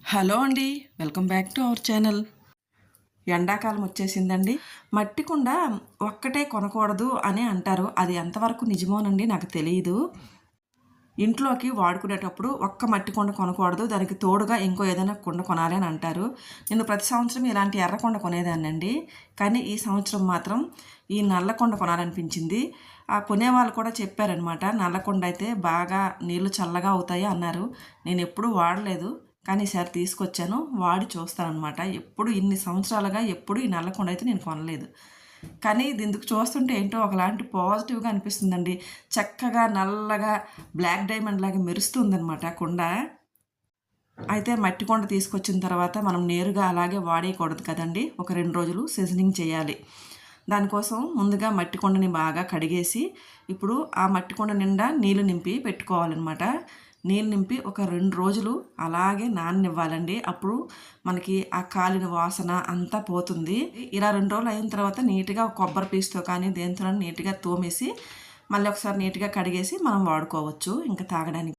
Hello అండి, welcome back to our channel. ఎండాకాలం వచ్చేసిందండి. మట్టి కుండ ఒక్కటే కొనకూడదు అని అంటారు. అది ఎంతవరకు నిజమోనండి నాకు తెలియదు. ఇంట్లోకి వాడుకునేటప్పుడు ఒక్క మట్టి కుండ కొనకూడదు, దానికి తోడుగా ఇంకో ఏదైనా కుండ కొనాలి అని అంటారు. నేను ప్రతి సంవత్సరం ఇలాంటి ఎర్ర కుండ కొనేదాన్నండి. కానీ ఈ సంవత్సరం మాత్రం ఈ నల్ల కుండ కొనాలనిపించింది. ఆ కొనేవాళ్ళు కూడా చెప్పారనమాట, నల్ల కుండ అయితే బాగా నీళ్లు చల్లగా అవుతాయి అన్నారు. నేను ఎప్పుడూ వాడలేదు, కానీ ఈసారి తీసుకొచ్చాను, వాడి చూస్తానమాట. ఎప్పుడు ఇన్ని సంవత్సరాలుగా ఎప్పుడు ఈ నల్ల కుండ అయితే నేను కొనలేదు. కానీ ఇది ఎందుకు చూస్తుంటే ఏంటో ఒకలాంటి పాజిటివ్గా అనిపిస్తుందండి. చక్కగా నల్లగా బ్లాక్ డైమండ్ లాగా మెరుస్తుందనమాట కుండ. అయితే మట్టి కుండ తీసుకొచ్చిన తర్వాత మనం నేరుగా అలాగే వాడేయకూడదు కదండి. ఒక 2 రోజులు సీజనింగ్ చేయాలి. దానికోసం ముందుగా మట్టి కుండని బాగా కడిగేసి ఇప్పుడు ఆ మట్టి కుండ నిండా నీళ్లు నింపి పెట్టుకోవాలన్నమాట. నీళ్ళు నింపి ఒక 2 రోజులు అలాగే నాననివ్వాలండి. అప్పుడు మనకి ఆ కాలిన వాసన అంతా పోతుంది. ఇలా 2 రోజులు అయిన తర్వాత నీట్గా కొబ్బరి పీచుతో కానీ దేనితో నీట్గా తోమేసి మళ్ళీ ఒకసారి నీట్గా కడిగేసి మనం వాడుకోవచ్చు ఇంకా తాగడానికి.